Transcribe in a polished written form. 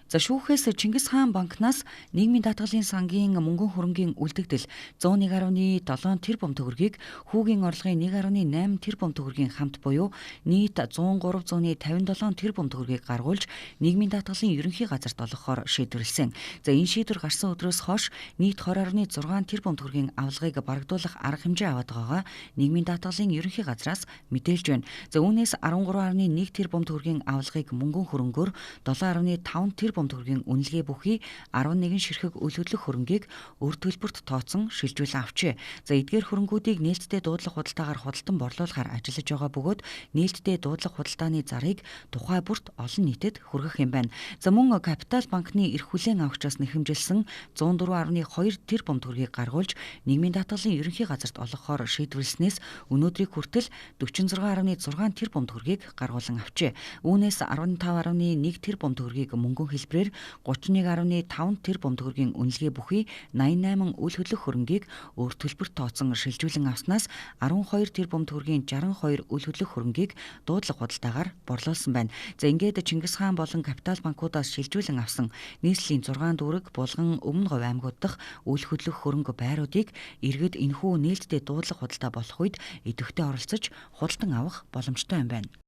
За шүүхээс Чингис хаан банкнаас нийгмийн даатгалын сангийн мөнгөн хөрөнгийн үлдэгдэл 101.7 тэрбум төгрөгийг хүүгийн орлогын 1.8 тэрбум төгрөгийн хамт буюу нийт 103.57 тэрбум төгрөгийг гаргуулж нийгмийн даатгалын ерөнхий газарт олгохоор шийдвэрлсэн. За энэ шийдвэр гарсан өдрөөс хойш нийт 20.6 тэрбум төгрөгийн авалгыг барагдуулах арга хэмжээ аваад байгаагаа нийгмийн даатгалын ерөнхий газраас мэдээлж байна. За үүнээс 13.1 тэрбум төгрөгийн авалгыг мөнгөн хөрөнгөөр 7.5 тэрбум төгрөгийн үнэлгээ бүхий 11 ширхэг үйл хөдлөх хөрөнгийг өр төлбөрт тооцсон шилжүүлэн авчээ. За эдгээр хөрөнгүүдийг нээлттэй дуудлага худалдаагаар худалдан борлуулахаар ажиллаж байгаа бөгөөд нээлттэй дуудлага худалдааны зарыг тухай бүрт олон нийтэд хүргэх юм байна. За мөн Капитал банкны эрх хүлээн авахчаас нэхэмжилсэн 104.2 тэрбум төгрөгийг гаргуулж нийгмийн даатгалын ерөнхий газарт олгохоор шийдвэрлснээс өнөөдрийг хүртэл 46.6 тэрбум төгрөгийг гаргуулan авчээ. Үүнээс 15.1 тэрбум төгрөгийг мөнгөн хэлбэрээр 31.5 тэрбум төгрөгийн үнэлгээ бүхий 88 үйл хөдлөх хөрөнгийг өр төлбөрт тооцсон шилжүүлэн авснаас 12 тэрбум төгрөгийн 62 үйл хөдлөх хөрөнгийг дуудлага худалдаагаар борлуулсан байна. За ингээд Чингис хаан болон Капитал банкудаас шилжүүлэн авсан нийслэлийн 6 дүүрэг Булган, Өмнө Говь аймагуд дахь үйл хөдлөх хөрөнгө байруудыг иргэд энэхүү нээлттэй дуудлага худалдаа болох үед идэвхтэй оролцож худалдан авах боломжтой юм байна.